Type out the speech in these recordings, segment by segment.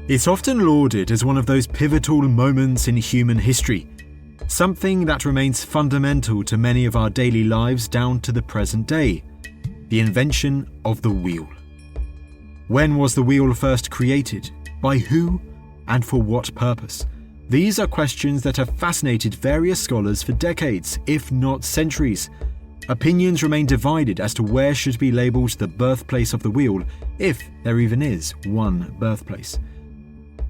It's often lauded as one of those pivotal moments in human history, something that remains fundamental to many of our daily lives down to the present day: the invention of the wheel. When was the wheel first created? By who? And for what purpose? These are questions that have fascinated various scholars for decades, if not centuries. Opinions remain divided as to where should be labelled the birthplace of the wheel, if there even is one birthplace.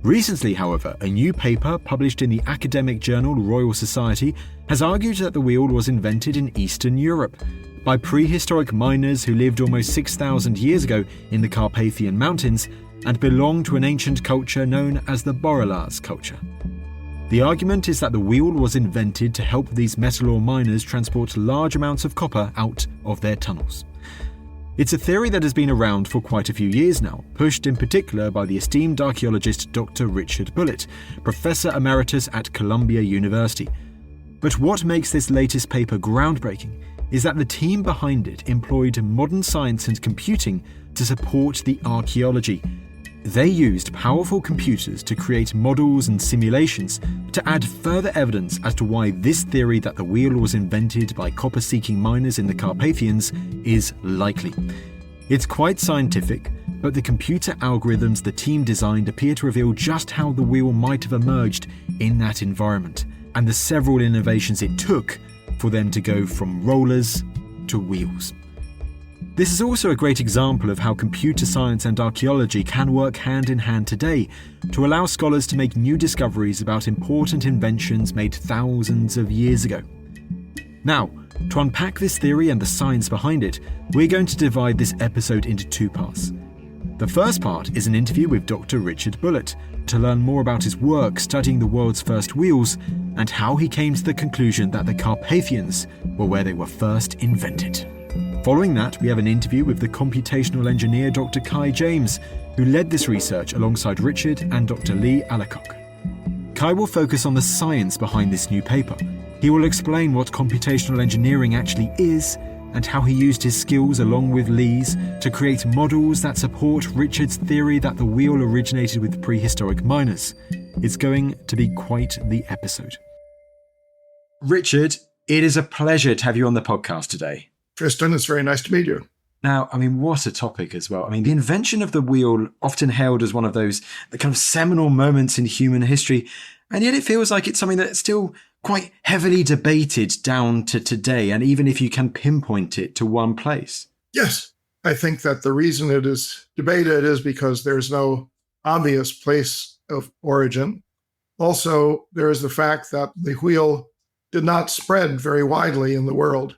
Recently, however, a new paper published in the academic journal Royal Society has argued that the wheel was invented in Eastern Europe by prehistoric miners who lived almost 6,000 years ago in the Carpathian Mountains and belonged to an ancient culture known as the Borrelars culture. The argument is that the wheel was invented to help these metal ore miners transport large amounts of copper out of their tunnels. It's a theory that has been around for quite a few years now, pushed in particular by the esteemed archaeologist Dr Richard Bulliet, Professor Emeritus at Columbia University. But what makes this latest paper groundbreaking is that the team behind it employed modern science and computing to support the archaeology. They used powerful computers to create models and simulations to add further evidence as to why this theory that the wheel was invented by copper-seeking miners in the Carpathians is likely. It's quite scientific, but the computer algorithms the team designed appear to reveal just how the wheel might have emerged in that environment, and the several innovations it took for them to go from rollers to wheels. This is also a great example of how computer science and archaeology can work hand in hand today to allow scholars to make new discoveries about important inventions made thousands of years ago. Now, to unpack this theory and the science behind it, we're going to divide this episode into two parts. The first part is an interview with Dr. Richard Bulliet to learn more about his work studying the world's first wheels and how he came to the conclusion that the Carpathians were where they were first invented. Following that, we have an interview with the computational engineer Dr. Kai James, who led this research alongside Richard and Dr. Lee Alacock. Kai will focus on the science behind this new paper. He will explain what computational engineering actually is and how he used his skills along with Lee's to create models that support Richard's theory that the wheel originated with prehistoric miners. It's going to be quite the episode. Richard, it is a pleasure to have you on the podcast today. Tristan, it's very nice to meet you. Now, what a topic as well. The invention of the wheel often hailed as one of the kind of seminal moments in human history, and yet it feels like it's something that's still quite heavily debated down to today, and even if you can pinpoint it to one place. Yes, I think that the reason it is debated is because there's no obvious place of origin. Also, there is the fact that the wheel did not spread very widely in the world.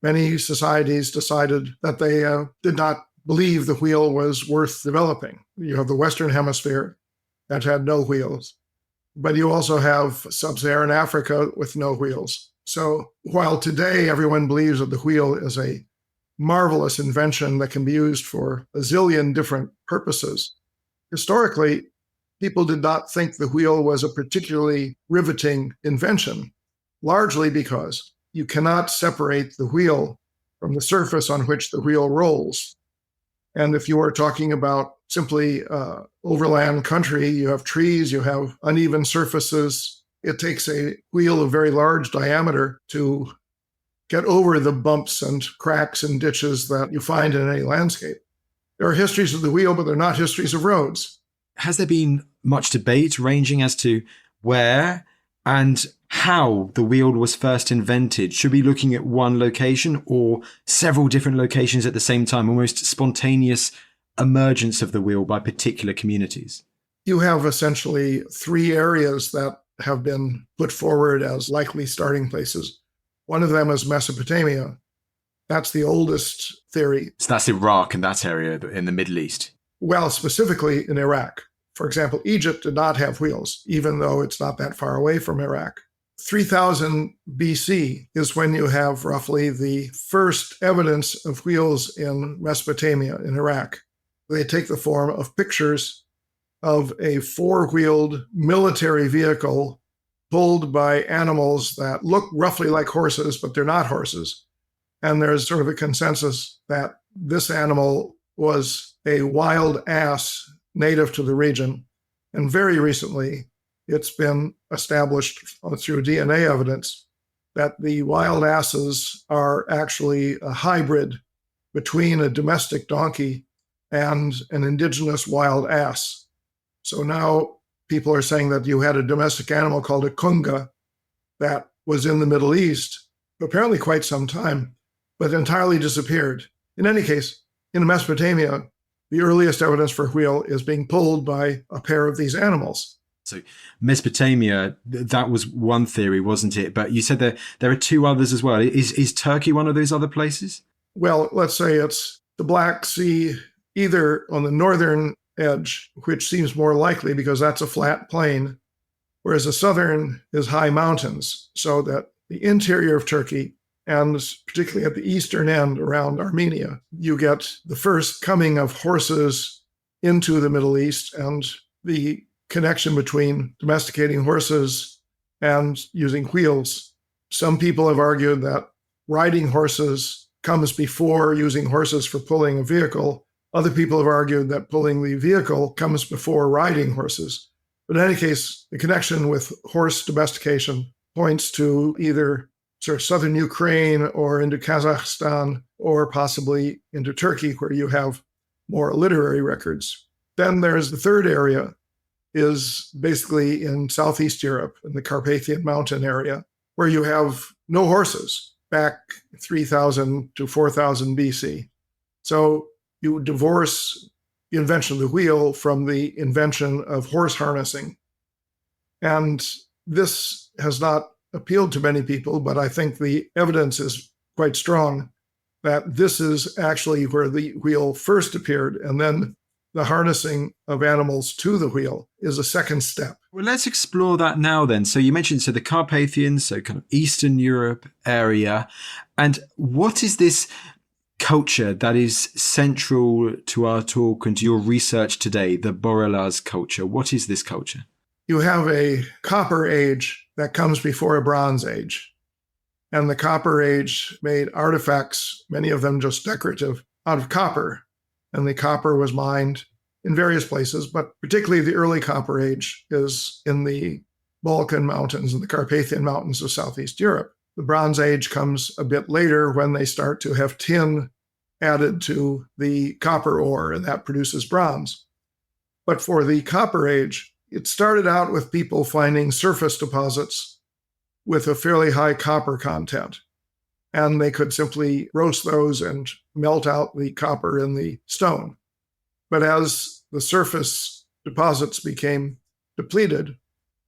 Many societies decided that they did not believe the wheel was worth developing. You have the Western Hemisphere that had no wheels, but you also have sub-Saharan Africa with no wheels. So while today everyone believes that the wheel is a marvelous invention that can be used for a zillion different purposes, historically, people did not think the wheel was a particularly riveting invention, largely because you cannot separate the wheel from the surface on which the wheel rolls. And if you are talking about simply overland country, you have trees, you have uneven surfaces. It takes a wheel of very large diameter to get over the bumps and cracks and ditches that you find in any landscape. There are histories of the wheel, but they're not histories of roads. Has there been much debate ranging as to where and how the wheel was first invented? Should we be looking at one location or several different locations at the same time, almost spontaneous emergence of the wheel by particular communities? You have essentially three areas that have been put forward as likely starting places. One of them is Mesopotamia. That's the oldest theory. So that's Iraq and that area in the Middle East? Well, specifically in Iraq. For example, Egypt did not have wheels, even though it's not that far away from Iraq. 3000 BC is when you have roughly the first evidence of wheels in Mesopotamia, in Iraq. They take the form of pictures of a four-wheeled military vehicle pulled by animals that look roughly like horses, but they're not horses. And there's sort of a consensus that this animal was a wild ass native to the region, And very recently, it's been established through DNA evidence that the wild asses are actually a hybrid between a domestic donkey and an indigenous wild ass. So now people are saying that you had a domestic animal called a kunga that was in the Middle East, apparently quite some time, but entirely disappeared. In any case, in Mesopotamia, the earliest evidence for wheel is being pulled by a pair of these animals. So Mesopotamia, that was one theory, wasn't it? But you said there are two others as well. Is Turkey one of those other places? Well, let's say it's the Black Sea, either on the northern edge, which seems more likely because that's a flat plain, whereas the southern is high mountains, so that the interior of Turkey, and particularly at the eastern end around Armenia, you get the first coming of horses into the Middle East and the connection between domesticating horses and using wheels. Some people have argued that riding horses comes before using horses for pulling a vehicle. Other people have argued that pulling the vehicle comes before riding horses. But in any case, the connection with horse domestication points to either sort of southern Ukraine or into Kazakhstan or possibly into Turkey, where you have more literary records. Then there's the third area, is basically in Southeast Europe, in the Carpathian Mountain area, where you have no horses back 3,000 to 4,000 BC. So you divorce the invention of the wheel from the invention of horse harnessing. And this has not appealed to many people, but I think the evidence is quite strong that this is actually where the wheel first appeared, and then the harnessing of animals to the wheel is a second step. Well, let's explore that now then. So you mentioned the Carpathians, so kind of Eastern Europe area. And what is this culture that is central to our talk and to your research today, the Borrelaz culture? What is this culture? You have a Copper Age that comes before a Bronze Age. And the Copper Age made artifacts, many of them just decorative, out of copper. And the copper was mined in various places, but particularly the early Copper Age is in the Balkan Mountains and the Carpathian Mountains of Southeast Europe. The Bronze Age comes a bit later when they start to have tin added to the copper ore, and that produces bronze. But for the Copper Age, it started out with people finding surface deposits with a fairly high copper content. And they could simply roast those and melt out the copper in the stone. But as the surface deposits became depleted,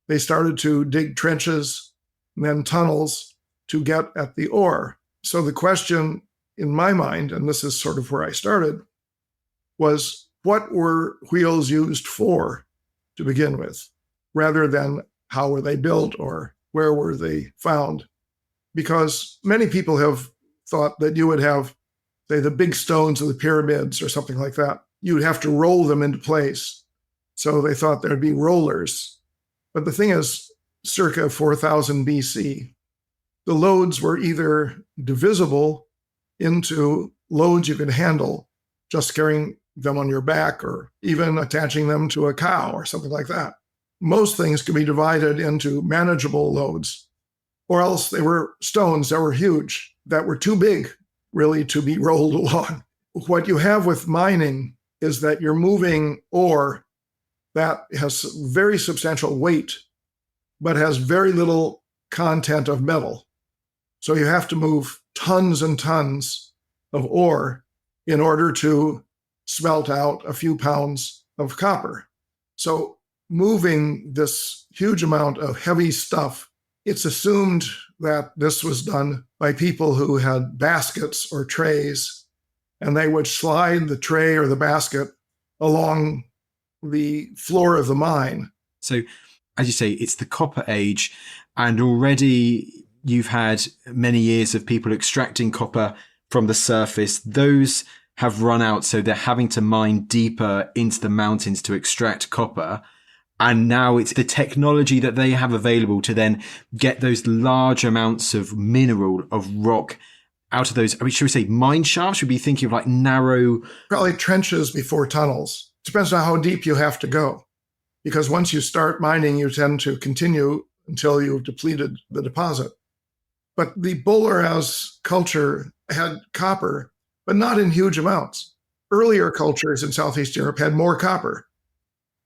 they started to dig trenches and then tunnels to get at the ore. So the question in my mind, and this is sort of where I started, was what were wheels used for to begin with, rather than how were they built or where were they found? Because many people have thought that you would have, say, the big stones of the pyramids or something like that. You would have to roll them into place. So they thought there'd be rollers. But the thing is, circa 4000 BC, the loads were either divisible into loads you could handle, just carrying them on your back or even attaching them to a cow or something like that. Most things could be divided into manageable loads. Or else they were stones that were huge, that were too big, really, to be rolled along. What you have with mining is that you're moving ore that has very substantial weight, but has very little content of metal. So you have to move tons and tons of ore in order to smelt out a few pounds of copper. So moving this huge amount of heavy stuff, it's assumed that this was done by people who had baskets or trays, and they would slide the tray or the basket along the floor of the mine. So, as you say, it's the Copper Age, and already you've had many years of people extracting copper from the surface. Those have run out, so they're having to mine deeper into the mountains to extract copper. And now it's the technology that they have available to then get those large amounts of mineral, of rock out of those. I mean, should we say mine shafts? Should we be thinking of like narrow? Probably trenches before tunnels. Depends on how deep you have to go. because once you start mining, you tend to continue until you've depleted the deposit. But the Bolaraz culture had copper, but not in huge amounts. Earlier cultures in Southeast Europe had more copper.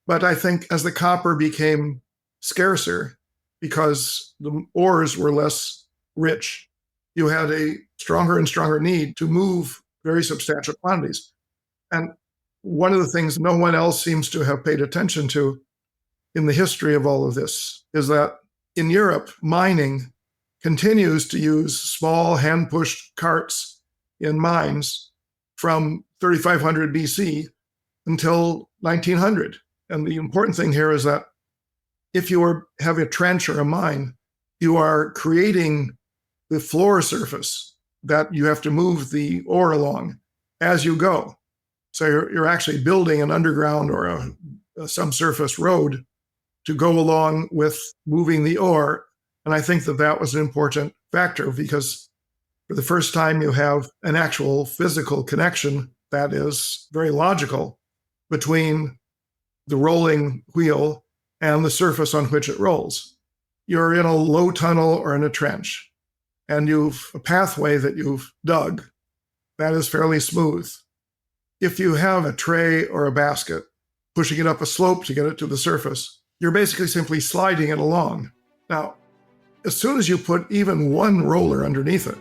But I think as the copper became scarcer, because the ores were less rich, you had a stronger and stronger need to move very substantial quantities. And one of the things no one else seems to have paid attention to in the history of all of this is that in Europe, mining continues to use small hand-pushed carts in mines from 3500 BC until 1900. And the important thing here is that if you have a trench or a mine, you are creating the floor surface that you have to move the ore along as you go. So you're actually building an underground or a subsurface road to go along with moving the ore. And I think that was an important factor because for the first time you have an actual physical connection that is very logical between the rolling wheel and the surface on which it rolls. You're in a low tunnel or in a trench, and you've a pathway that you've dug that is fairly smooth. If you have a tray or a basket, pushing it up a slope to get it to the surface, you're basically simply sliding it along. Now, as soon as you put even one roller underneath it,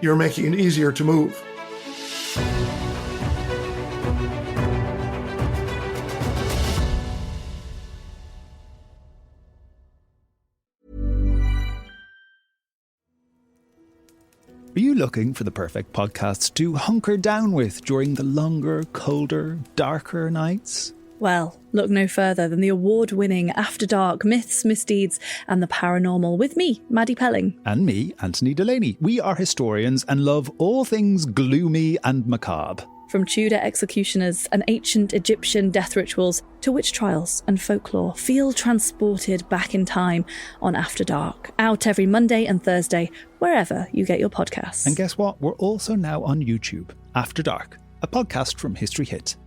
you're making it easier to move. Are you looking for the perfect podcast to hunker down with during the longer, colder, darker nights? Well, look no further than the award-winning After Dark Myths, Misdeeds and the Paranormal with me, Maddie Pelling. And me, Anthony Delaney. We are historians and love all things gloomy and macabre. From Tudor executioners and ancient Egyptian death rituals to witch trials and folklore, feel transported back in time on After Dark. Out every Monday and Thursday, wherever you get your podcasts. And guess what? We're also now on YouTube. After Dark, a podcast from History Hit.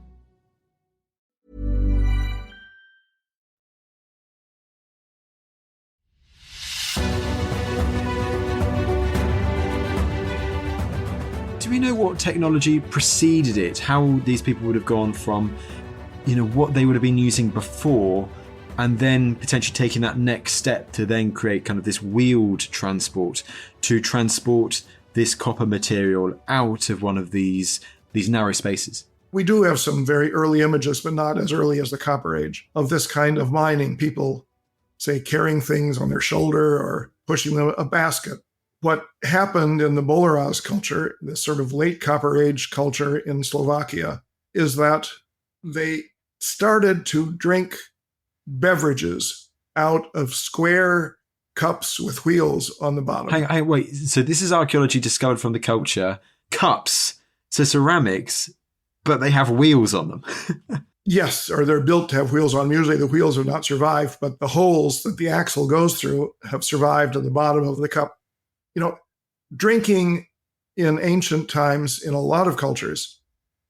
Do we know what technology preceded it? How these people would have gone from, what they would have been using before, and then potentially taking that next step to then create kind of this wheeled transport to transport this copper material out of one of these narrow spaces? We do have some very early images, but not as early as the Copper Age, of this kind of mining. People, say, carrying things on their shoulder or pushing a basket. What happened in the Bolaraz culture, this sort of late Copper Age culture in Slovakia, is that they started to drink beverages out of square cups with wheels on the bottom. Hang, wait. So this is archaeology discovered from the culture. Cups, so ceramics, but they have wheels on them. Yes, or they're built to have wheels on them. Usually the wheels have not survived, but the holes that the axle goes through have survived at the bottom of the cup. Drinking in ancient times in a lot of cultures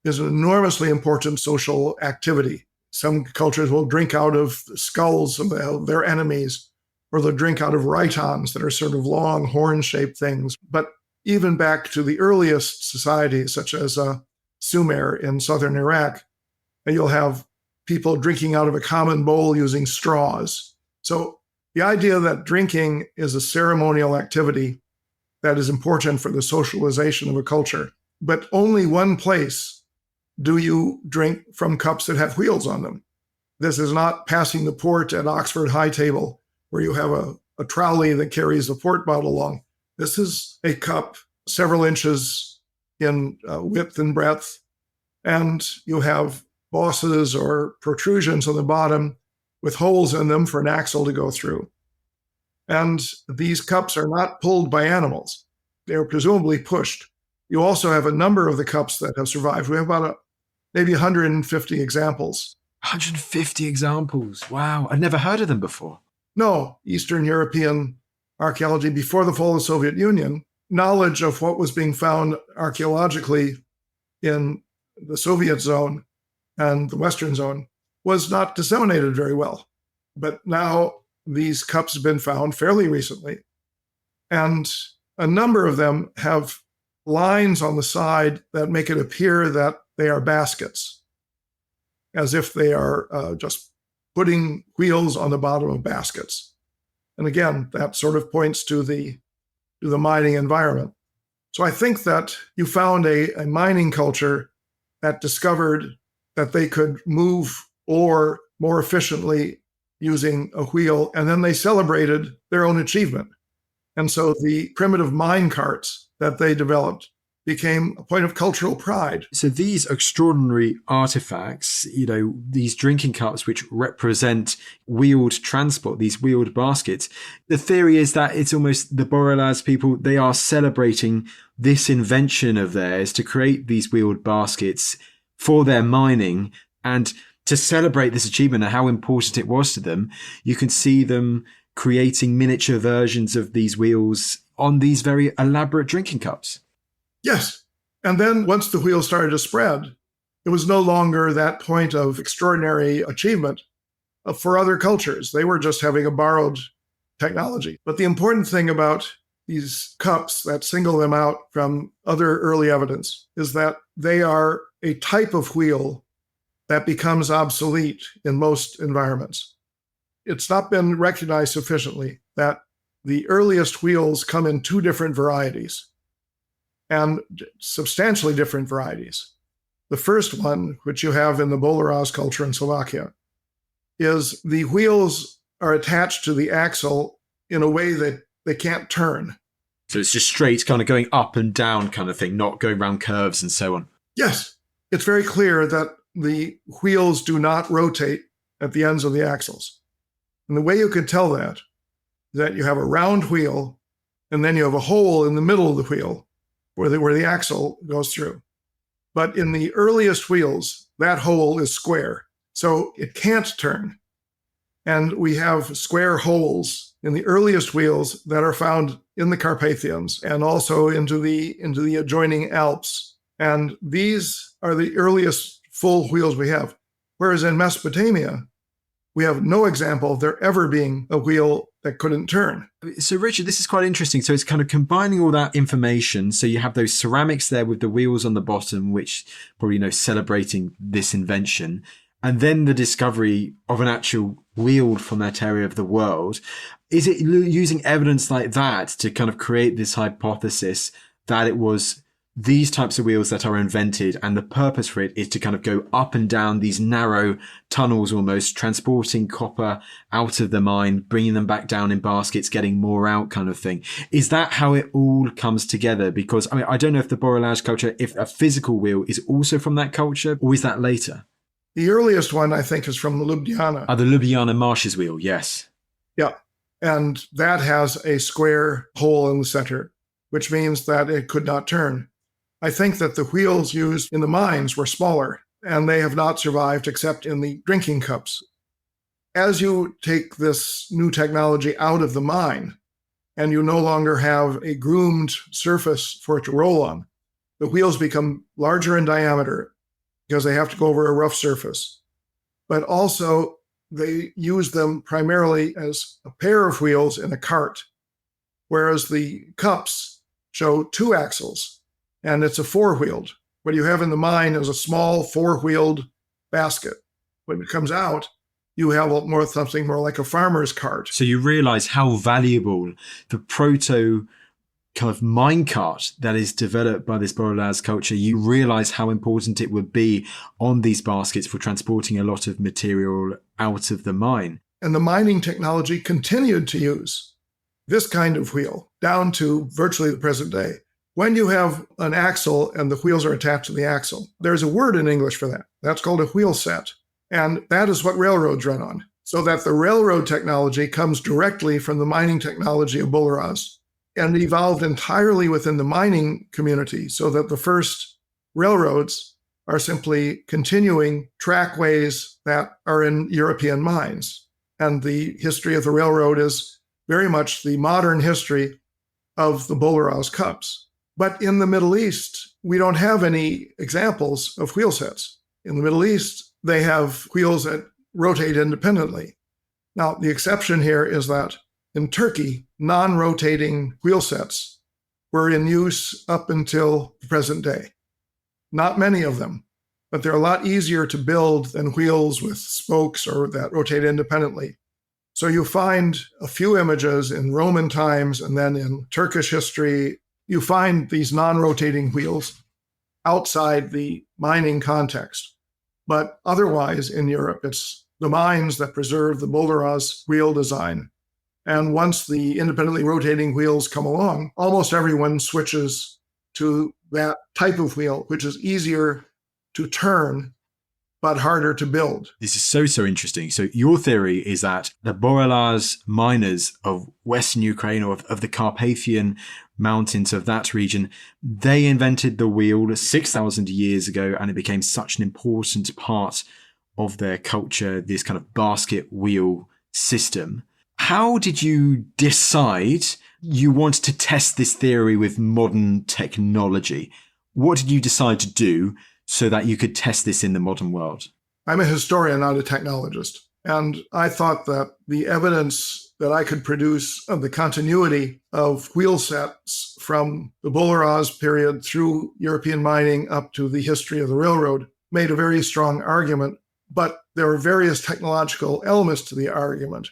is an enormously important social activity. Some cultures will drink out of the skulls of their enemies, or they'll drink out of rhytons that are sort of long horn-shaped things. But even back to the earliest societies, such as Sumer in southern Iraq, you'll have people drinking out of a common bowl using straws. So the idea that drinking is a ceremonial activity that is important for the socialization of a culture, but only one place do you drink from cups that have wheels on them. This is not passing the port at Oxford High Table, where you have a trolley that carries the port bottle along. This is a cup several inches in width and breadth, and you have bosses or protrusions on the bottom with holes in them for an axle to go through. And these cups are not pulled by animals. They are presumably pushed. You also have a number of the cups that have survived. We have about maybe 150 examples. 150 examples. Wow. I'd never heard of them before. No, Eastern European archaeology before the fall of the Soviet Union, knowledge of what was being found archaeologically in the Soviet zone and the Western zone was not disseminated very well. But now these cups have been found fairly recently, and a number of them have lines on the side that make it appear that they are baskets, as if they are just putting wheels on the bottom of baskets. And again, that sort of points to the mining environment. So I think that you found a mining culture that discovered that they could move ore more efficiently using a wheel, and then they celebrated their own achievement. And so the primitive mine carts that they developed became a point of cultural pride. So these extraordinary artifacts, these drinking cups which represent wheeled transport, these wheeled baskets, the theory is that it's almost the Borrelaz people, they are celebrating this invention of theirs to create these wheeled baskets for their mining, and to celebrate this achievement and how important it was to them, you can see them creating miniature versions of these wheels on these very elaborate drinking cups. Yes. And then once the wheel started to spread, it was no longer that point of extraordinary achievement for other cultures. They were just having a borrowed technology. But the important thing about these cups that single them out from other early evidence is that they are a type of wheel that becomes obsolete in most environments. It's not been recognized sufficiently that the earliest wheels come in two different varieties, and substantially different varieties. The first one, which you have in the Boleraz culture in Slovakia, is the wheels are attached to the axle in a way that they can't turn. So it's just straight, kind of going up and down kind of thing, not going around curves and so on. Yes, it's very clear that the wheels do not rotate at the ends of the axles. And the way you can tell that is that you have a round wheel, and then you have a hole in the middle of the wheel where the axle goes through. But in the earliest wheels, that hole is square, so it can't turn. And we have square holes in the earliest wheels that are found in the Carpathians and also into the adjoining Alps. And these are the earliest full wheels we have. Whereas in Mesopotamia, we have no example of there ever being a wheel that couldn't turn. So Richard, this is quite interesting. So it's kind of combining all that information. So you have those ceramics there with the wheels on the bottom, which probably, celebrating this invention. And then the discovery of an actual wheel from that area of the world. Is it using evidence like that to kind of create this hypothesis that it was these types of wheels that are invented, and the purpose for it is to kind of go up and down these narrow tunnels, almost transporting copper out of the mine, bringing them back down in baskets, getting more out kind of thing? Is that how it all comes together? Because I don't know if the Borrelaz culture, if a physical wheel is also from that culture, or is that later? The earliest one, I think, is from the Ljubljana. The Ljubljana marshes wheel, yes. Yeah. And that has a square hole in the center, which means that it could not turn. I think that the wheels used in the mines were smaller, and they have not survived except in the drinking cups. As you take this new technology out of the mine, and you no longer have a groomed surface for it to roll on, the wheels become larger in diameter because they have to go over a rough surface. But also, they use them primarily as a pair of wheels in a cart, whereas the cups show two axles, and it's a four-wheeled. What you have in the mine is a small four-wheeled basket. When it comes out, you have something more like a farmer's cart. So you realize how valuable the proto kind of minecart that is developed by this Borrelaz culture, you realize how important it would be on these baskets for transporting a lot of material out of the mine. And the mining technology continued to use this kind of wheel down to virtually the present day. When you have an axle and the wheels are attached to the axle, there's a word in English for that. That's called a wheel set. And that is what railroads run on. So that the railroad technology comes directly from the mining technology of Boleraz and evolved entirely within the mining community, so that the first railroads are simply continuing trackways that are in European mines. And the history of the railroad is very much the modern history of the Boleraz cups. But in the Middle East, we don't have any examples of wheel sets. In the Middle East, they have wheels that rotate independently. Now, the exception here is that in Turkey, non-rotating wheel sets were in use up until the present day. Not many of them, but they're a lot easier to build than wheels with spokes or that rotate independently. So you find a few images in Roman times and then in Turkish history, you find these non-rotating wheels outside the mining context. But otherwise in Europe, it's the mines that preserve the Boulderaz wheel design. And once the independently rotating wheels come along, almost everyone switches to that type of wheel, which is easier to turn, but harder to build. This is so interesting. So your theory is that the Boulderaz miners of Western Ukraine, or of the Carpathian Mountains of that region, they invented the wheel 6,000 years ago, and it became such an important part of their culture, this kind of basket wheel system. How did you decide you wanted to test this theory with modern technology? What did you decide to do so that you could test this in the modern world? I'm a historian, not a technologist. And I thought that the evidence that I could produce of the continuity of wheel sets from the Boulderaz period through European mining up to the history of the railroad made a very strong argument. But there were various technological elements to the argument,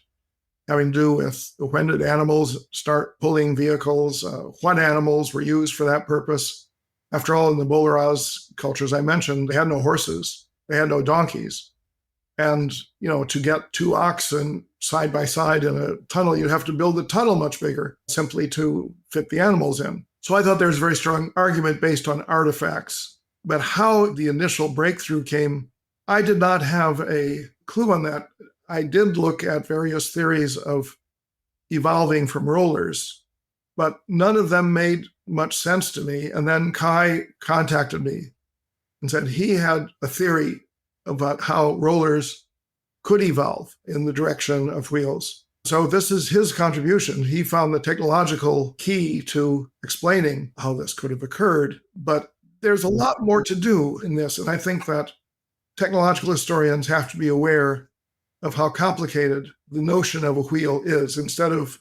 having to do with when did animals start pulling vehicles, what animals were used for that purpose. After all, in the Boulderaz cultures I mentioned, they had no horses, they had no donkeys. And, to get two oxen side by side in a tunnel, you'd have to build the tunnel much bigger simply to fit the animals in. So I thought there was a very strong argument based on artifacts. But how the initial breakthrough came, I did not have a clue on that. I did look at various theories of evolving from rollers, but none of them made much sense to me. And then Kai contacted me and said he had a theory about how rollers could evolve in the direction of wheels. So this is his contribution. He found the technological key to explaining how this could have occurred. But there's a lot more to do in this. And I think that technological historians have to be aware of how complicated the notion of a wheel is, instead of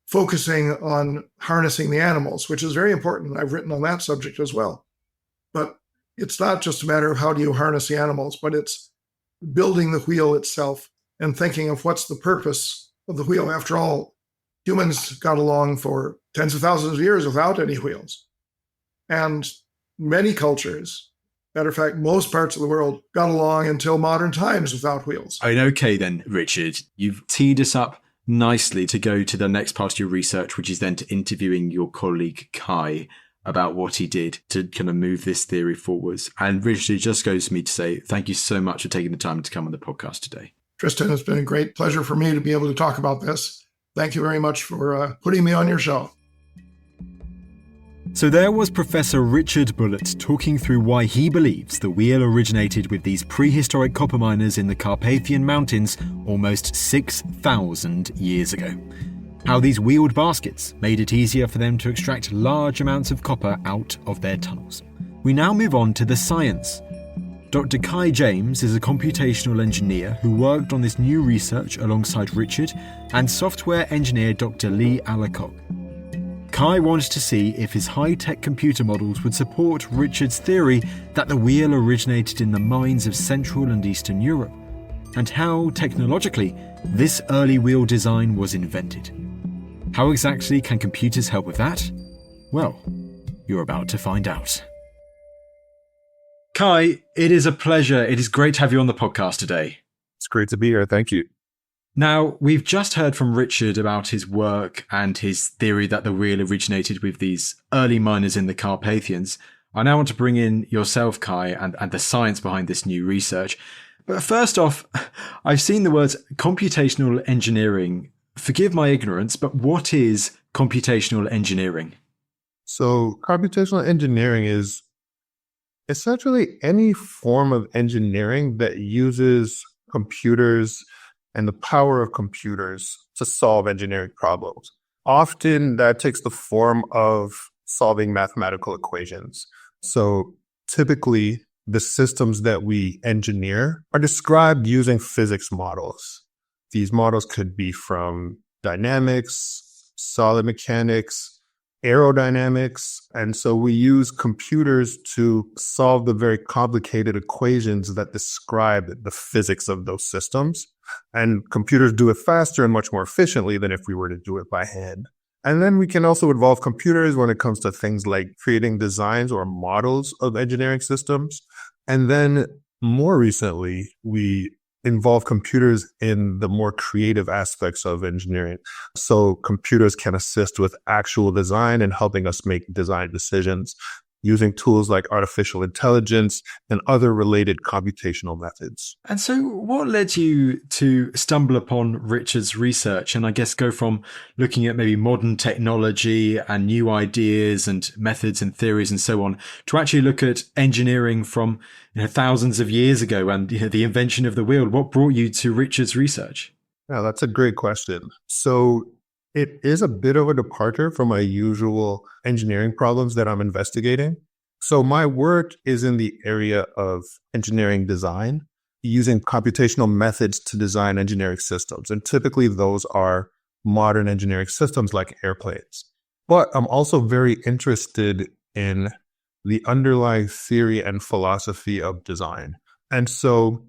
focusing on harnessing the animals, which is very important. I've written on that subject as well. But it's not just a matter of how do you harness the animals, but it's building the wheel itself and thinking of what's the purpose of the wheel. After all, humans got along for tens of thousands of years without any wheels. And many cultures, matter of fact, most parts of the world got along until modern times without wheels. Okay then, Richard, you've teed us up nicely to go to the next part of your research, which is then to interviewing your colleague Kai about what he did to kind of move this theory forwards. And Richard, it just goes to me to say thank you so much for taking the time to come on the podcast today. Tristan, it's been a great pleasure for me to be able to talk about this. Thank you very much for putting me on your show. So there was Professor Richard Bulliet talking through why he believes the wheel originated with these prehistoric copper miners in the Carpathian Mountains almost 6,000 years ago. How these wheeled baskets made it easier for them to extract large amounts of copper out of their tunnels. We now move on to the science. Dr. Kai James is a computational engineer who worked on this new research alongside Richard and software engineer Dr. Lee Alacock. Kai wanted to see if his high-tech computer models would support Richard's theory that the wheel originated in the mines of Central and Eastern Europe, and how, technologically, this early wheel design was invented. How exactly can computers help with that? Well, you're about to find out. Kai, it is a pleasure. It is great to have you on the podcast today. It's great to be here. Thank you. Now, we've just heard from Richard about his work and his theory that the wheel originated with these early miners in the Carpathians. I now want to bring in yourself, Kai, and the science behind this new research. But first off, I've seen the words computational engineering. Forgive my ignorance, but what is computational engineering? So computational engineering is essentially any form of engineering that uses computers and the power of computers to solve engineering problems. Often that takes the form of solving mathematical equations. So typically the systems that we engineer are described using physics models. These models could be from dynamics, solid mechanics, aerodynamics. And so we use computers to solve the very complicated equations that describe the physics of those systems. And computers do it faster and much more efficiently than if we were to do it by hand. And then we can also involve computers when it comes to things like creating designs or models of engineering systems. And then more recently, we involve computers in the more creative aspects of engineering. So computers can assist with actual design and helping us make design decisions using tools like artificial intelligence and other related computational methods. And so what led you to stumble upon Richard's research and I guess go from looking at maybe modern technology and new ideas and methods and theories and so on to actually look at engineering from thousands of years ago and the invention of the wheel? What brought you to Richard's research? Yeah, that's a great question. So it is a bit of a departure from my usual engineering problems that I'm investigating. So my work is in the area of engineering design, using computational methods to design engineering systems. And typically those are modern engineering systems like airplanes. But I'm also very interested in the underlying theory and philosophy of design. And so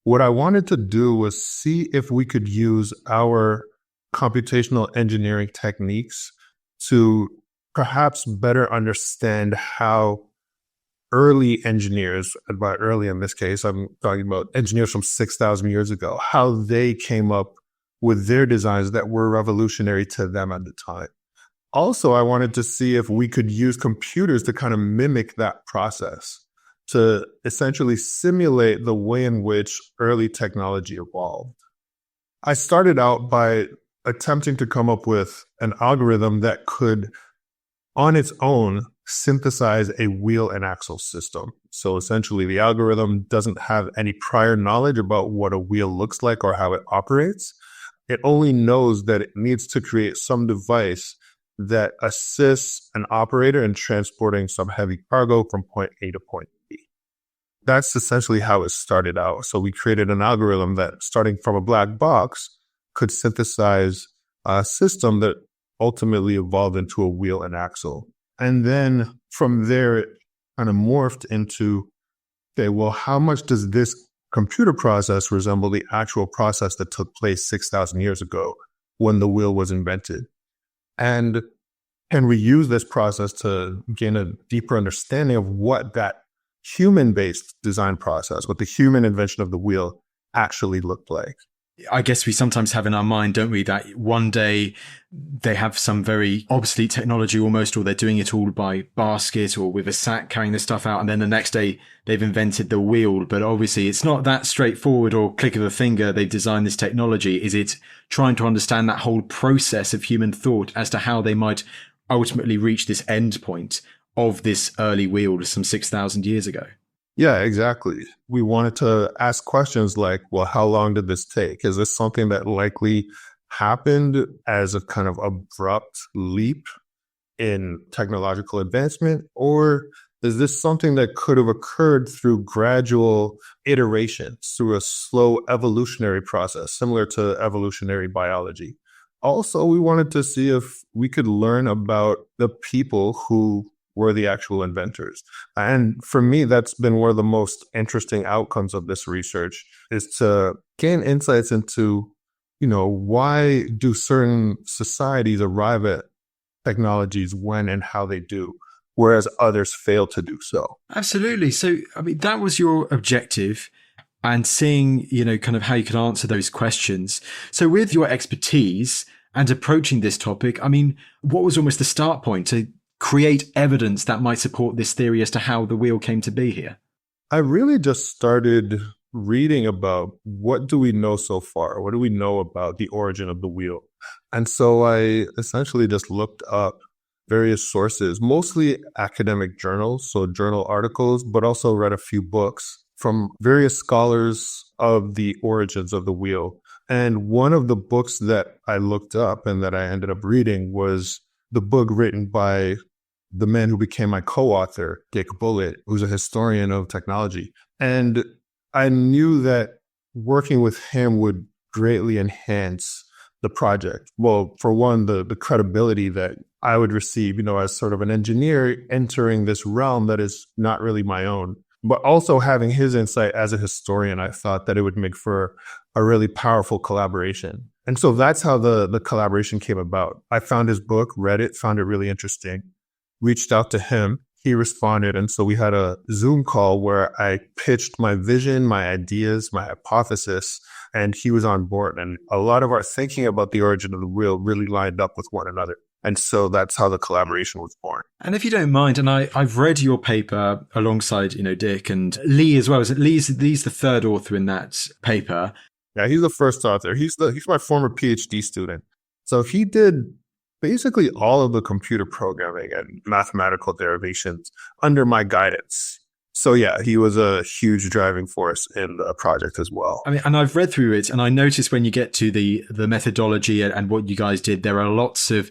what I wanted to do was see if we could use our computational engineering techniques to perhaps better understand how early engineers, and by early in this case, I'm talking about engineers from 6,000 years ago, how they came up with their designs that were revolutionary to them at the time. Also, I wanted to see if we could use computers to kind of mimic that process, to essentially simulate the way in which early technology evolved. I started out by attempting to come up with an algorithm that could, on its own, synthesize a wheel and axle system. So essentially, the algorithm doesn't have any prior knowledge about what a wheel looks like or how it operates. It only knows that it needs to create some device that assists an operator in transporting some heavy cargo from point A to point B. That's essentially how it started out. So we created an algorithm that, starting from a black box, could synthesize a system that ultimately evolved into a wheel and axle. And then from there, it kind of morphed into, okay, well, how much does this computer process resemble the actual process that took place 6,000 years ago when the wheel was invented? And can we use this process to gain a deeper understanding of what that human-based design process, what the human invention of the wheel actually looked like? I guess we sometimes have in our mind, don't we, that one day they have some very obsolete technology almost, or they're doing it all by basket or with a sack carrying the stuff out. And then the next day they've invented the wheel. But obviously it's not that straightforward or click of a finger. They've designed this technology. Is it trying to understand that whole process of human thought as to how they might ultimately reach this end point of this early wheel some 6,000 years ago? Yeah, exactly. We wanted to ask questions like, well, how long did this take? Is this something that likely happened as a kind of abrupt leap in technological advancement? Or is this something that could have occurred through gradual iterations, through a slow evolutionary process, similar to evolutionary biology? Also, we wanted to see if we could learn about the people who were the actual inventors. And for me, that's been one of the most interesting outcomes of this research, is to gain insights into, why do certain societies arrive at technologies when and how they do, whereas others fail to do so. Absolutely. So, that was your objective, and seeing, kind of how you could answer those questions. So with your expertise and approaching this topic, what was almost the start point to create evidence that might support this theory as to how the wheel came to be here? I really just started reading about what do we know so far? What do we know about the origin of the wheel? And so I essentially just looked up various sources, mostly academic journals, so journal articles, but also read a few books from various scholars of the origins of the wheel. And one of the books that I looked up and that I ended up reading was the book written by the man who became my co-author, Dr. Bulliet, who's a historian of technology. And I knew that working with him would greatly enhance the project. Well, for one, the credibility that I would receive, as sort of an engineer entering this realm that is not really my own. But also having his insight as a historian, I thought that it would make for a really powerful collaboration. And so that's how the collaboration came about. I found his book, read it, found it really interesting, reached out to him. He responded. And so we had a Zoom call where I pitched my vision, my ideas, my hypothesis, and he was on board. And a lot of our thinking about the origin of the wheel really lined up with one another. And so that's how the collaboration was born. And if you don't mind, and I've read your paper alongside, Dick and Lee as well. Is it Lee's the third author in that paper? Yeah, he's the first author. He's my former PhD student. So he did basically all of the computer programming and mathematical derivations under my guidance. So yeah, he was a huge driving force in the project as well. I mean, and I've read through it, and I noticed when you get to the methodology and what you guys did, there are lots of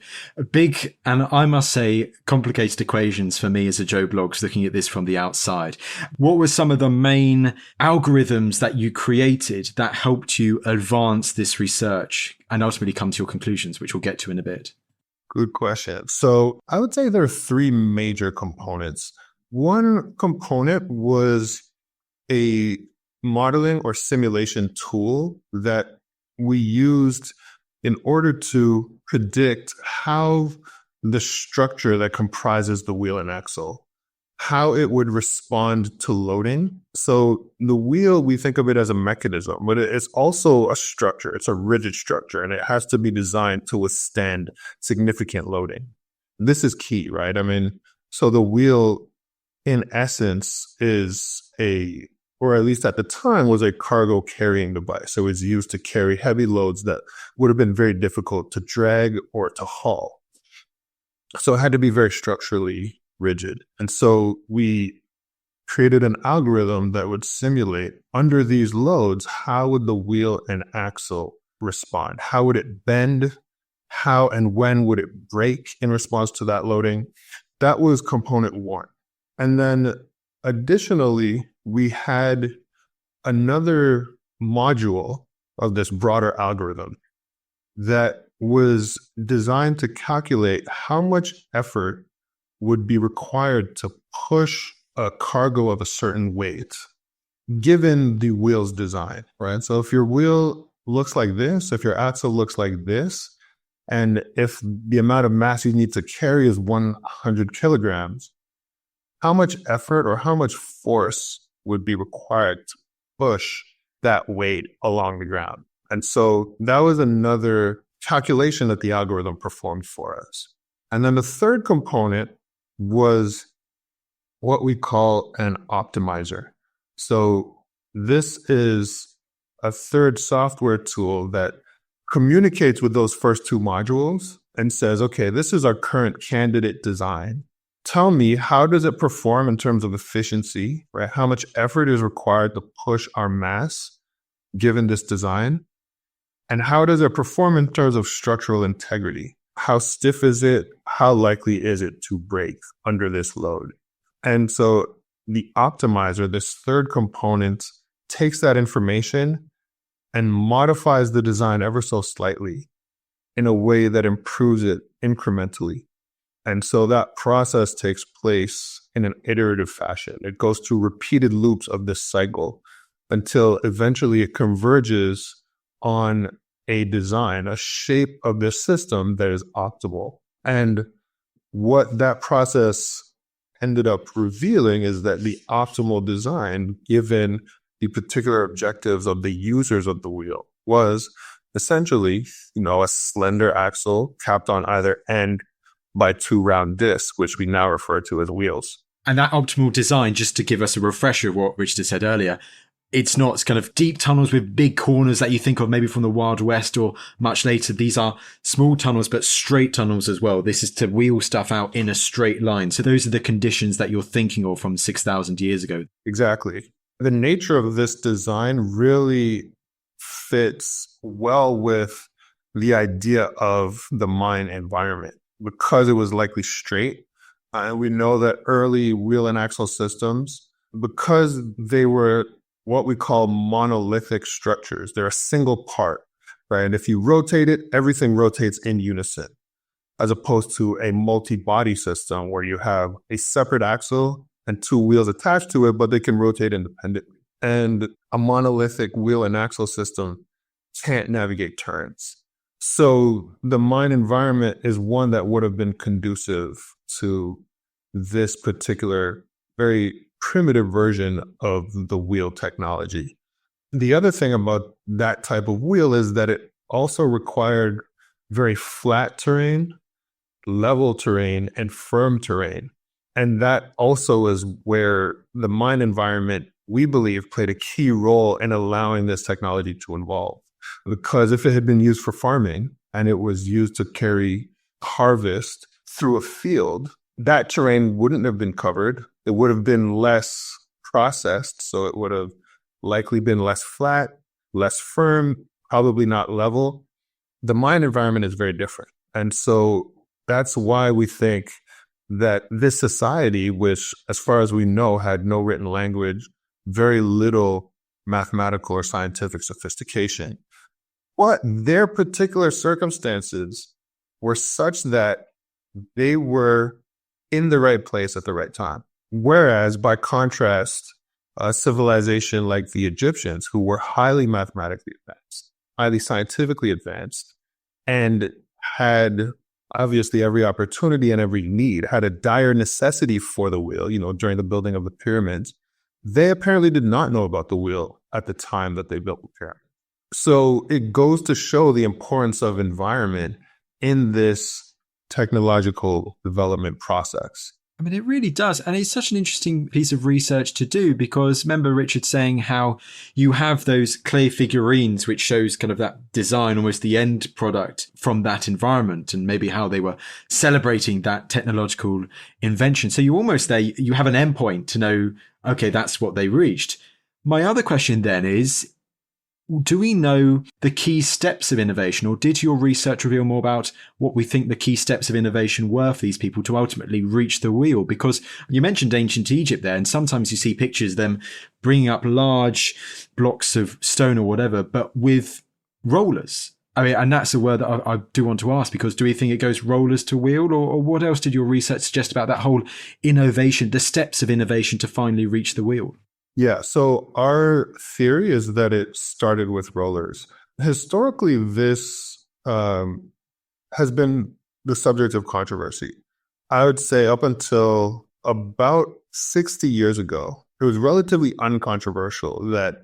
big, and I must say, complicated equations for me as a Joe Bloggs looking at this from the outside. What were some of the main algorithms that you created that helped you advance this research and ultimately come to your conclusions, which we'll get to in a bit? Good question. So I would say there are three major components. One component was a modeling or simulation tool that we used in order to predict how the structure that comprises the wheel and axle, how it would respond to loading. So the wheel, we think of it as a mechanism, but it's also a structure. It's a rigid structure, and it has to be designed to withstand significant loading. This is key, right? I mean, so the wheel, in essence, is or at least at the time, was a cargo carrying device. So it was used to carry heavy loads that would have been very difficult to drag or to haul. So it had to be very structurally rigid. And so we created an algorithm that would simulate under these loads, how would the wheel and axle respond? How would it bend? How and when would it break in response to that loading? That was component one. And then additionally, we had another module of this broader algorithm that was designed to calculate how much effort would be required to push a cargo of a certain weight, given the wheel's design, right? So if your wheel looks like this, if your axle looks like this, and if the amount of mass you need to carry is 100 kilograms, how much effort or how much force would be required to push that weight along the ground? And so that was another calculation that the algorithm performed for us. And then the third component was what we call an optimizer. So this is a third software tool that communicates with those first two modules and says, okay, this is our current candidate design. Tell me, how does it perform in terms of efficiency, right? How much effort is required to push our mass given this design? And how does it perform in terms of structural integrity? How stiff is it? How likely is it to break under this load? And so the optimizer, this third component, takes that information and modifies the design ever so slightly in a way that improves it incrementally. And so that process takes place in an iterative fashion. It goes through repeated loops of this cycle until eventually it converges on a design, a shape of this system that is optimal. And what that process ended up revealing is that the optimal design, given the particular objectives of the users of the wheel, was essentially, a slender axle capped on either end by two round discs, which we now refer to as wheels. And that optimal design, just to give us a refresher of what Richard said earlier, it's not kind of deep tunnels with big corners that you think of maybe from the Wild West or much later. These are small tunnels, but straight tunnels as well. This is to wheel stuff out in a straight line. So those are the conditions that you're thinking of from 6,000 years ago. Exactly. The nature of this design really fits well with the idea of the mine environment. Because it was likely straight, And we know that early wheel and axle systems, because they were what we call monolithic structures, they're a single part, right? And if you rotate it, everything rotates in unison, as opposed to a multi-body system where you have a separate axle and two wheels attached to it, but they can rotate independently. And a monolithic wheel and axle system can't navigate turns. So the mine environment is one that would have been conducive to this particular very primitive version of the wheel technology. The other thing about that type of wheel is that it also required very flat terrain, level terrain, and firm terrain. And that also is where the mine environment, we believe, played a key role in allowing this technology to evolve. Because if it had been used for farming and it was used to carry harvest through a field, that terrain wouldn't have been covered. It would have been less processed. So it would have likely been less flat, less firm, probably not level. The mine environment is very different. And so that's why we think that this society, which, as far as we know, had no written language, very little mathematical or scientific sophistication, but their particular circumstances were such that they were in the right place at the right time. Whereas, by contrast, a civilization like the Egyptians, who were highly mathematically advanced, highly scientifically advanced, and had obviously every opportunity and every need, had a dire necessity for the wheel, during the building of the pyramids, they apparently did not know about the wheel at the time that they built the pyramid. So it goes to show the importance of environment in this technological development process. I mean, it really does. And it's such an interesting piece of research to do, because remember Richard saying how you have those clay figurines, which shows kind of that design, almost the end product from that environment, and maybe how they were celebrating that technological invention. So you almost there, you have an endpoint to know, okay, that's what they reached. My other question then is, do we know the key steps of innovation, or did your research reveal more about what we think the key steps of innovation were for these people to ultimately reach the wheel? Because you mentioned ancient Egypt there, and sometimes you see pictures of them bringing up large blocks of stone or whatever, but with rollers. I mean, and that's a word that I do want to ask, because do we think it goes rollers to wheel, or what else did your research suggest about that whole innovation, the steps of innovation to finally reach the wheel? Yeah, so our theory is that it started with rollers. Historically, this has been the subject of controversy. I would say up until about 60 years ago, it was relatively uncontroversial that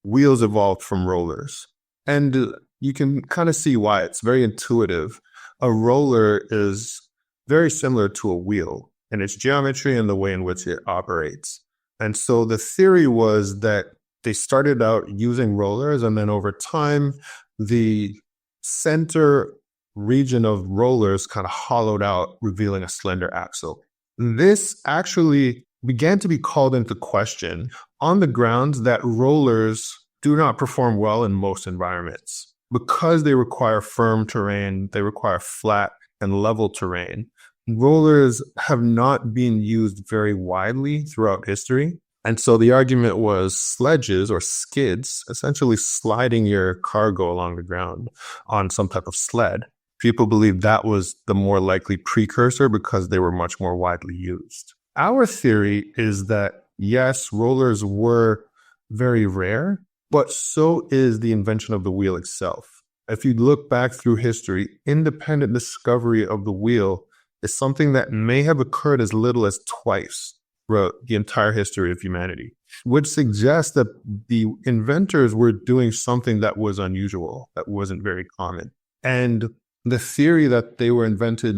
wheels evolved from rollers. And you can kind of see why. It's very intuitive. A roller is very similar to a wheel in its geometry and the way in which it operates. And so the theory was that they started out using rollers, and then over time, the center region of rollers kind of hollowed out, revealing a slender axle. This actually began to be called into question on the grounds that rollers do not perform well in most environments. Because they require firm terrain, they require flat and level terrain. Rollers have not been used very widely throughout history. And so the argument was sledges or skids, essentially sliding your cargo along the ground on some type of sled. People believe that was the more likely precursor because they were much more widely used. Our theory is that, yes, rollers were very rare, but so is the invention of the wheel itself. If you look back through history, independent discovery of the wheel is something that may have occurred as little as twice throughout the entire history of humanity, which suggests that the inventors were doing something that was unusual, that wasn't very common. And the theory that they were invented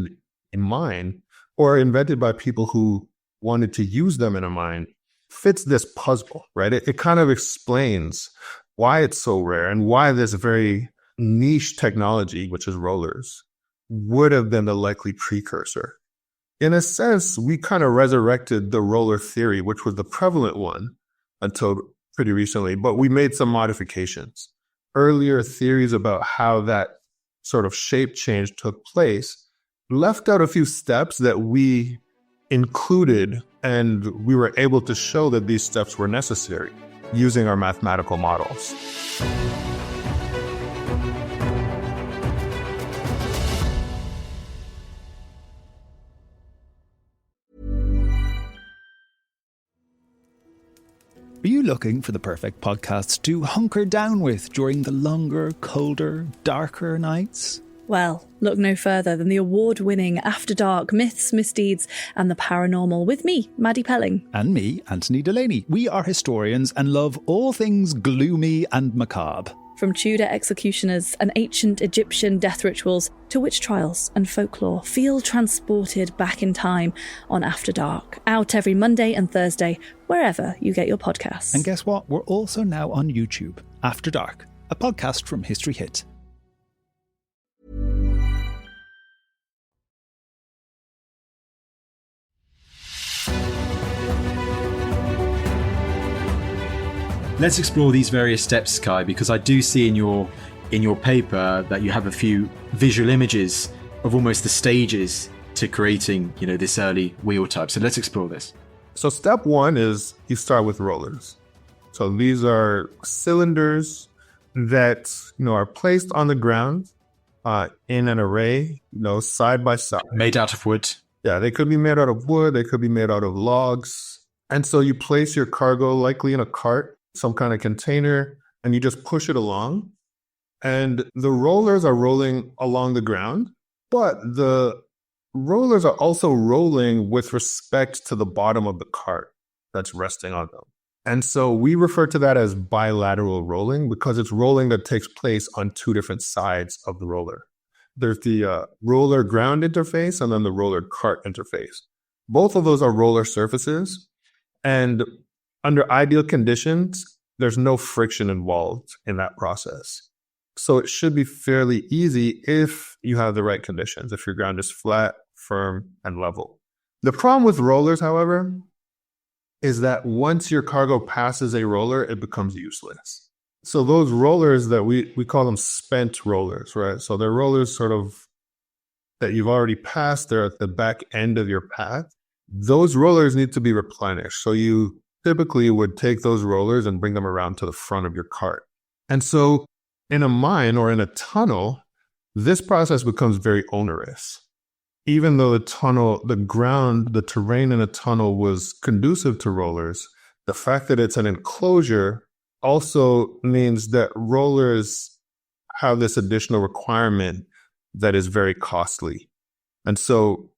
in mine, or invented by people who wanted to use them in a mine, fits this puzzle, right? It kind of explains why it's so rare and why this very niche technology, which is rollers, would have been the likely precursor. In a sense, we kind of resurrected the roller theory, which was the prevalent one until pretty recently, but we made some modifications. Earlier theories about how that sort of shape change took place left out a few steps that we included, and we were able to show that these steps were necessary using our mathematical models. Are you looking for the perfect podcast to hunker down with during the longer, colder, darker nights? Well, look no further than the award-winning After Dark Myths, Misdeeds and the Paranormal with me, Maddie Pelling. And me, Anthony Delaney. We are historians and love all things gloomy and macabre. From Tudor executioners and ancient Egyptian death rituals to witch trials and folklore, feel transported back in time on After Dark. Out every Monday and Thursday, wherever you get your podcasts. And guess what? We're also now on YouTube. After Dark, a podcast from History Hit. Let's explore these various steps, Kai, because I do see in your paper that you have a few visual images of almost the stages to creating, this early wheel type. So let's explore this. So step one is you start with rollers. So these are cylinders that, are placed on the ground in an array, side by side. Made out of wood. Yeah, they could be made out of wood. They could be made out of logs. And so you place your cargo likely in a cart, some kind of container, and you just push it along. And the rollers are rolling along the ground, but the rollers are also rolling with respect to the bottom of the cart that's resting on them. And so we refer to that as bilateral rolling because it's rolling that takes place on two different sides of the roller. There's the roller ground interface and then the roller cart interface. Both of those are roller surfaces. And under ideal conditions, there's no friction involved in that process. So it should be fairly easy if you have the right conditions, if your ground is flat, firm, and level. The problem with rollers, however, is that once your cargo passes a roller, it becomes useless. So those rollers that we call them spent rollers, right? So they're rollers sort of that you've already passed, they're at the back end of your path. Those rollers need to be replenished. So you typically would take those rollers and bring them around to the front of your cart. And so in a mine or in a tunnel, this process becomes very onerous. Even though the terrain in a tunnel was conducive to rollers, the fact that it's an enclosure also means that rollers have this additional requirement that is very costly. And so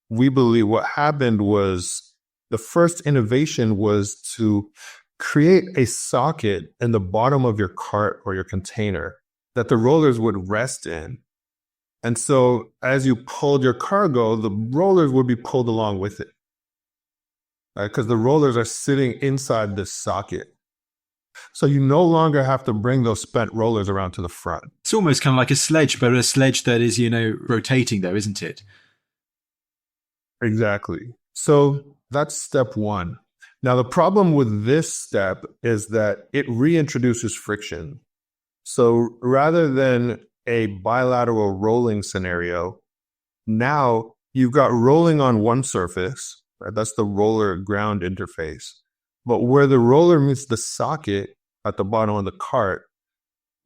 we believe what happened was the first innovation was to create a socket in the bottom of your cart or your container that the rollers would rest in. And so as you pulled your cargo, the rollers would be pulled along with it, right? Because the rollers are sitting inside this socket. So you no longer have to bring those spent rollers around to the front. It's almost kind of like a sledge, but a sledge that is, rotating though, isn't it? Exactly. So that's step one. Now, the problem with this step is that it reintroduces friction. So rather than a bilateral rolling scenario, now you've got rolling on one surface, right? That's the roller ground interface. But where the roller meets the socket at the bottom of the cart,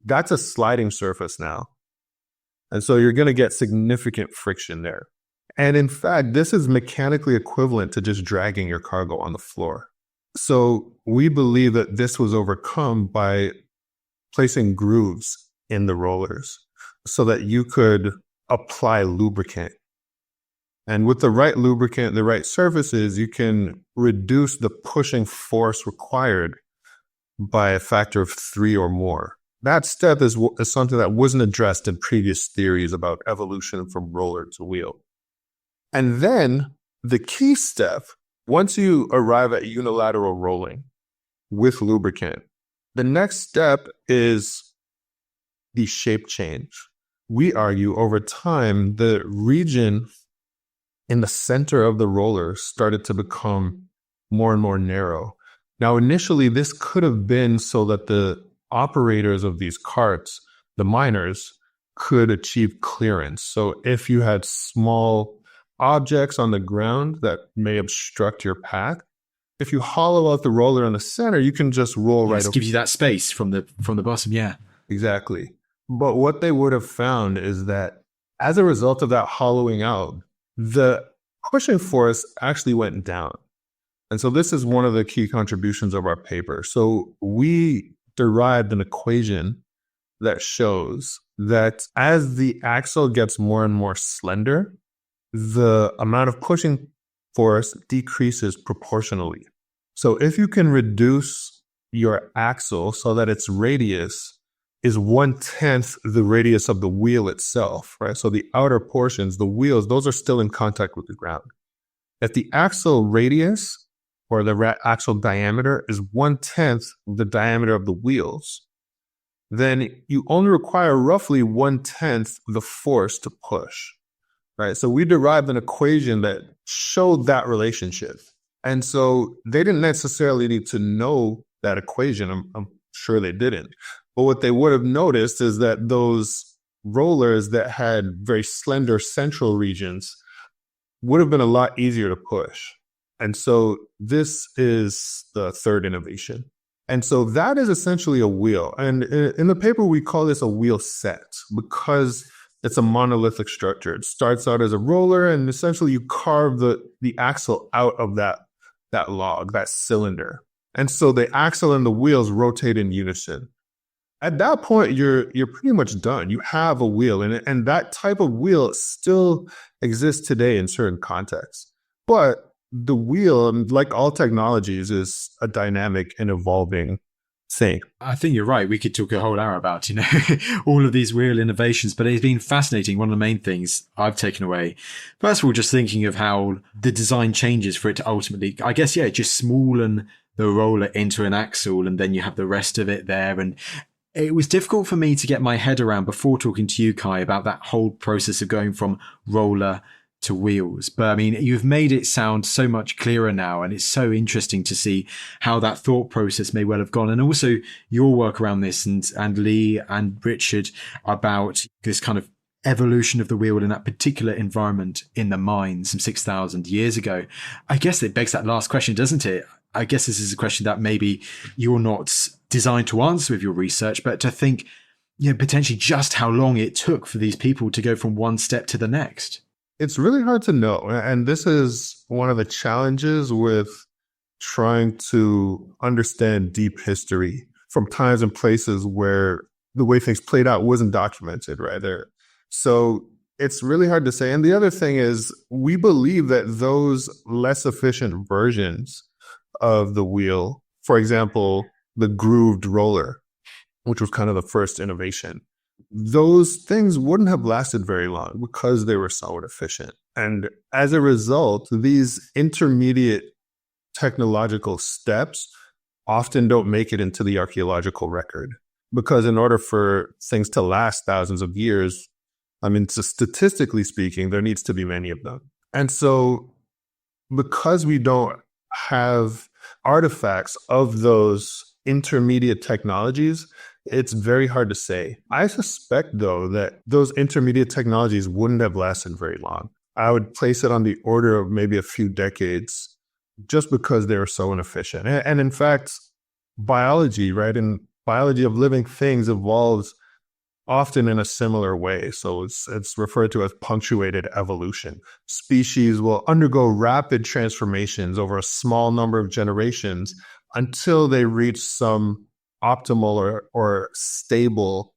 that's a sliding surface now. And so you're going to get significant friction there. And in fact, this is mechanically equivalent to just dragging your cargo on the floor. So we believe that this was overcome by placing grooves in the rollers so that you could apply lubricant. And with the right lubricant, the right surfaces, you can reduce the pushing force required by a factor of 3 or more. That step is something that wasn't addressed in previous theories about evolution from roller to wheel. And then the key step, once you arrive at unilateral rolling with lubricant, the next step is the shape change. We argue over time, the region in the center of the roller started to become more and more narrow. Now, initially, this could have been so that the operators of these carts, the miners, could achieve clearance. So if you had small objects on the ground that may obstruct your path. If you hollow out the roller in the center, you can just roll right over. It gives you that space from the bottom, yeah. Exactly. But what they would have found is that as a result of that hollowing out, the pushing force actually went down. And so this is one of the key contributions of our paper. So we derived an equation that shows that as the axle gets more and more slender, the amount of pushing force decreases proportionally. So if you can reduce your axle so that its radius is 1/10 the radius of the wheel itself, right? So the outer portions, the wheels, those are still in contact with the ground. If the axle radius or the axle diameter is 1/10 the diameter of the wheels, then you only require roughly 1/10 the force to push, right? So we derived an equation that showed that relationship. And so they didn't necessarily need to know that equation. I'm sure they didn't. But what they would have noticed is that those rollers that had very slender central regions would have been a lot easier to push. And so this is the third innovation. And so that is essentially a wheel. And in the paper, we call this a wheel set because it's a monolithic structure. It starts out as a roller, and essentially you carve the axle out of that log, that cylinder. And so the axle and the wheels rotate in unison. At that point, you're pretty much done. You have a wheel, and that type of wheel still exists today in certain contexts. But the wheel, like all technologies, is a dynamic and evolving thing. I think you're right. We could talk a whole hour about, all of these wheel innovations, but it's been fascinating. One of the main things I've taken away, first of all, just thinking of how the design changes for it to ultimately, I guess, just smallen the roller into an axle, and then you have the rest of it there. And it was difficult for me to get my head around before talking to you, Kai, about that whole process of going from roller to wheels. But I mean, you've made it sound so much clearer now, and it's so interesting to see how that thought process may well have gone. And also your work around this, and Lee and Richard, about this kind of evolution of the wheel in that particular environment in the mines some 6,000 years ago. I guess it begs that last question, doesn't it? I guess this is a question that maybe you're not designed to answer with your research, but to think, potentially just how long it took for these people to go from one step to the next. It's really hard to know. And this is one of the challenges with trying to understand deep history from times and places where the way things played out wasn't documented, right? So it's really hard to say. And the other thing is, we believe that those less efficient versions of the wheel, for example, the grooved roller, which was kind of the first innovation, those things wouldn't have lasted very long because they were so inefficient. And as a result, these intermediate technological steps often don't make it into the archaeological record, because in order for things to last thousands of years, statistically speaking, there needs to be many of them. And so because we don't have artifacts of those intermediate technologies, it's very hard to say. I suspect, though, that those intermediate technologies wouldn't have lasted very long. I would place it on the order of maybe a few decades, just because they were so inefficient. And in fact, biology, right? And biology of living things evolves often in a similar way. So it's referred to as punctuated evolution. Species will undergo rapid transformations over a small number of generations until they reach some optimal or stable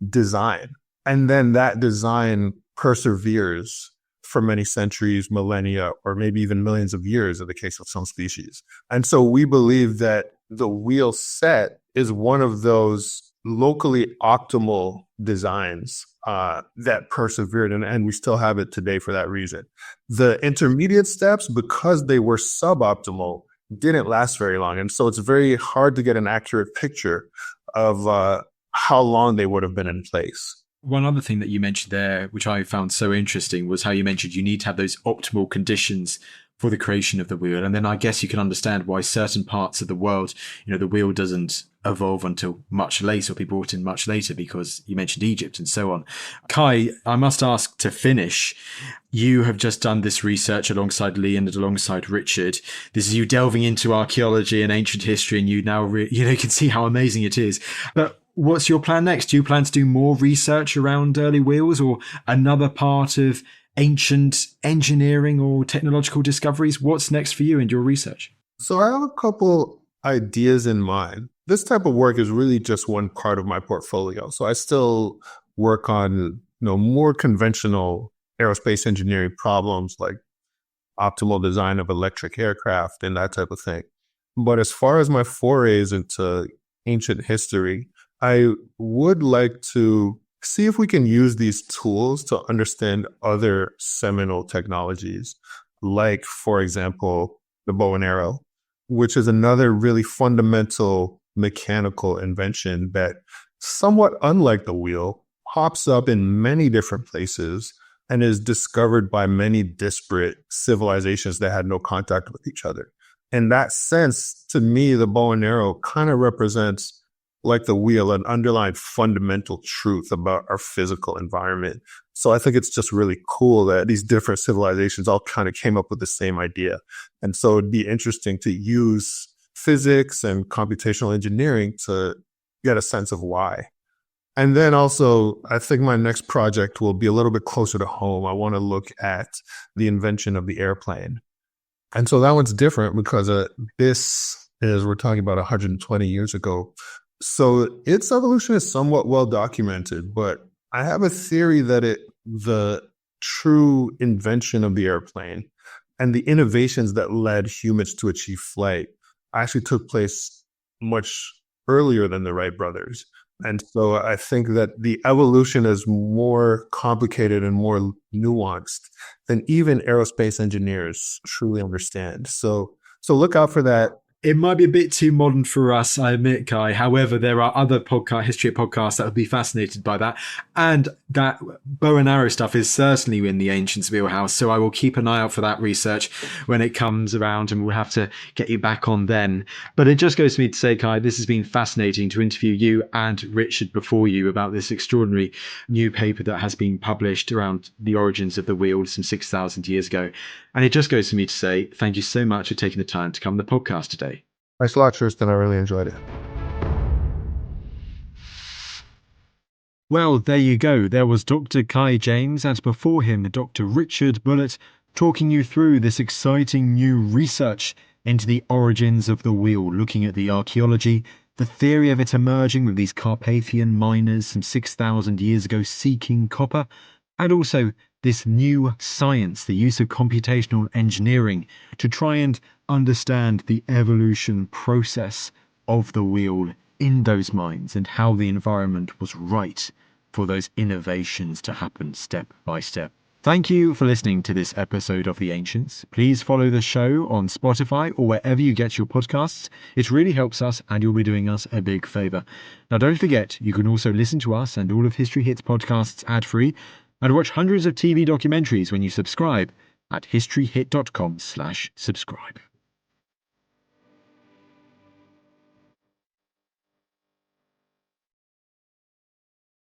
design. And then that design perseveres for many centuries, millennia, or maybe even millions of years in the case of some species. And so we believe that the wheel set is one of those locally optimal designs that persevered, and we still have it today for that reason. The intermediate steps, because they were suboptimal, didn't last very long. And so it's very hard to get an accurate picture of how long they would have been in place. One other thing that you mentioned there, which I found so interesting, was how you mentioned you need to have those optimal conditions for the creation of the wheel. And then I guess you can understand why certain parts of the world, the wheel doesn't evolve until much later, or be brought in much later, because you mentioned Egypt and so on. Kai, I must ask to finish, you have just done this research alongside Lee and alongside Richard. This is you delving into archaeology and ancient history, and you now can see how amazing it is. But what's your plan next? Do you plan to do more research around early wheels, or another part of ancient engineering or technological discoveries? What's next for you and your research? So I have a couple ideas in mind. This type of work is really just one part of my portfolio. So I still work on, more conventional aerospace engineering problems like optimal design of electric aircraft and that type of thing. But as far as my forays into ancient history, I would like to see if we can use these tools to understand other seminal technologies, like, for example, the bow and arrow, which is another really fundamental mechanical invention that, somewhat unlike the wheel, pops up in many different places and is discovered by many disparate civilizations that had no contact with each other. In that sense, to me, the bow and arrow kind of represents, like the wheel, an underlying fundamental truth about our physical environment. So I think it's just really cool that these different civilizations all kind of came up with the same idea. And so it'd be interesting to use physics and computational engineering to get a sense of why. And then also, I think my next project will be a little bit closer to home. I want to look at the invention of the airplane. And so that one's different because we're talking about 120 years ago. So its evolution is somewhat well documented, but I have a theory that the true invention of the airplane and the innovations that led humans to achieve flight actually took place much earlier than the Wright brothers. And so I think that the evolution is more complicated and more nuanced than even aerospace engineers truly understand. So look out for that. It might be a bit too modern for us, I admit, Kai. However, there are other history podcasts that would be fascinated by that. And that bow and arrow stuff is certainly in the ancients' wheelhouse. So I will keep an eye out for that research when it comes around, and we'll have to get you back on then. But it just goes to me to say, Kai, this has been fascinating to interview you and Richard before you about this extraordinary new paper that has been published around the origins of the wheel some 6,000 years ago. And it just goes to me to say, thank you so much for taking the time to come on the podcast today. Thanks a lot, Tristan. I really enjoyed it. Well, there you go. There was Dr. Kai James, and before him, Dr. Richard Bulliet, talking you through this exciting new research into the origins of the wheel, looking at the archaeology, the theory of it emerging with these Carpathian miners some 6,000 years ago seeking copper, and also this new science, the use of computational engineering to try and understand the evolution process of the wheel in those mines and how the environment was right for those innovations to happen step by step. Thank you for listening to this episode of The Ancients. Please follow the show on Spotify or wherever you get your podcasts. It really helps us, and you'll be doing us a big favour. Now, don't forget, you can also listen to us and all of History Hits podcasts ad-free and watch hundreds of TV documentaries when you subscribe at historyhit.com/subscribe.